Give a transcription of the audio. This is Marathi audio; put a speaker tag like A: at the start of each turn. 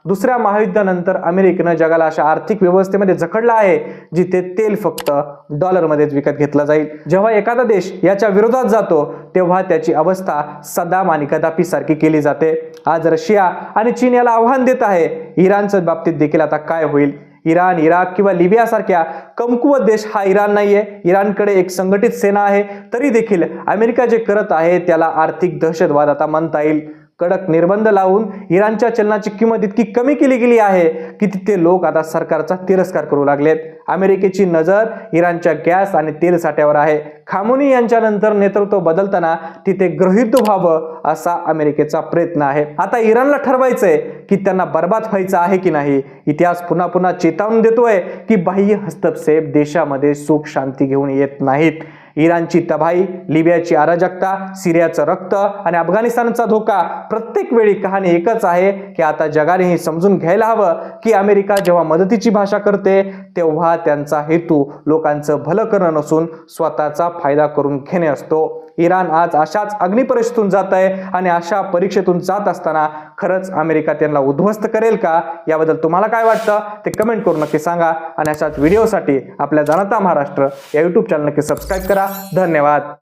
A: दुसऱ्या महायुद्धानंतर अमेरिकेनं जगाला अशा आर्थिक व्यवस्थेमध्ये जखडलं आहे जिथे तेल फक्त डॉलरमध्येच विकत घेतलं जाईल। जेव्हा एखादा देश याच्या विरोधात जातो तेव्हा त्याची अवस्था सदाम आणि गद्दाफी सारखी केली जाते। आज रशिया आणि चीन याला आव्हान देत आहे। इराणच्या बाबतीत देखील आता काय होईल? इराण, इराक किंवा लिबिया सारख्या कमकुवत देश हा इराण नाहीये। इराणकडे एक संघटित सेना आहे, तरी देखील अमेरिका जे करत आहे त्याला आर्थिक दहशतवाद आता म्हणता येईल। कडक निर्बंध लावून इराणच्या चलनाची किंमत इतकी कमी केली गेली आहे की तिथे लोक आता सरकारचा तिरस्कार करू लागलेत। अमेरिकेची नजर इराणच्या गॅस आणि तेल साठ्यावर आहे। खामोनी यांच्यानंतर नेतृत्व बदलताना तिथे गृहीत व्हावं असा अमेरिकेचा प्रयत्न आहे। आता इराणला ठरवायचंय की त्यांना बर्बाद व्हायचं आहे की नाही। इतिहास पुन्हा पुन्हा चेतावणी देतोय की बाह्य हस्तक्षेप देशामध्ये सुख शांती घेऊन येत नाहीत। इराणची तबाही, लिबियाची अराजकता, सिरियाचं रक्त आणि अफगाणिस्तानचा धोका, प्रत्येक वेळी कहाणी एकच आहे की आता जगाने हे समजून घ्यायला हवं की अमेरिका जेव्हा मदतीची भाषा करते तेव्हा त्यांचा हेतू लोकांचं भलं करणं नसून स्वतःचा फायदा करून घेणे असतो। इराण आज अशाच अग्निपरीक्षेतून जात आहे आणि अशा परीक्षेतून जात असताना खरंच अमेरिका त्यांना उद्ध्वस्त करेल का? याबद्दल तुम्हाला काय वाटतं ते कमेंट करून नक्की सांगा आणि अशाच व्हिडिओसाठी आपल्या जनता महाराष्ट्र या YouTube चॅनल नक्की सबस्क्राईब करा। धन्यवाद।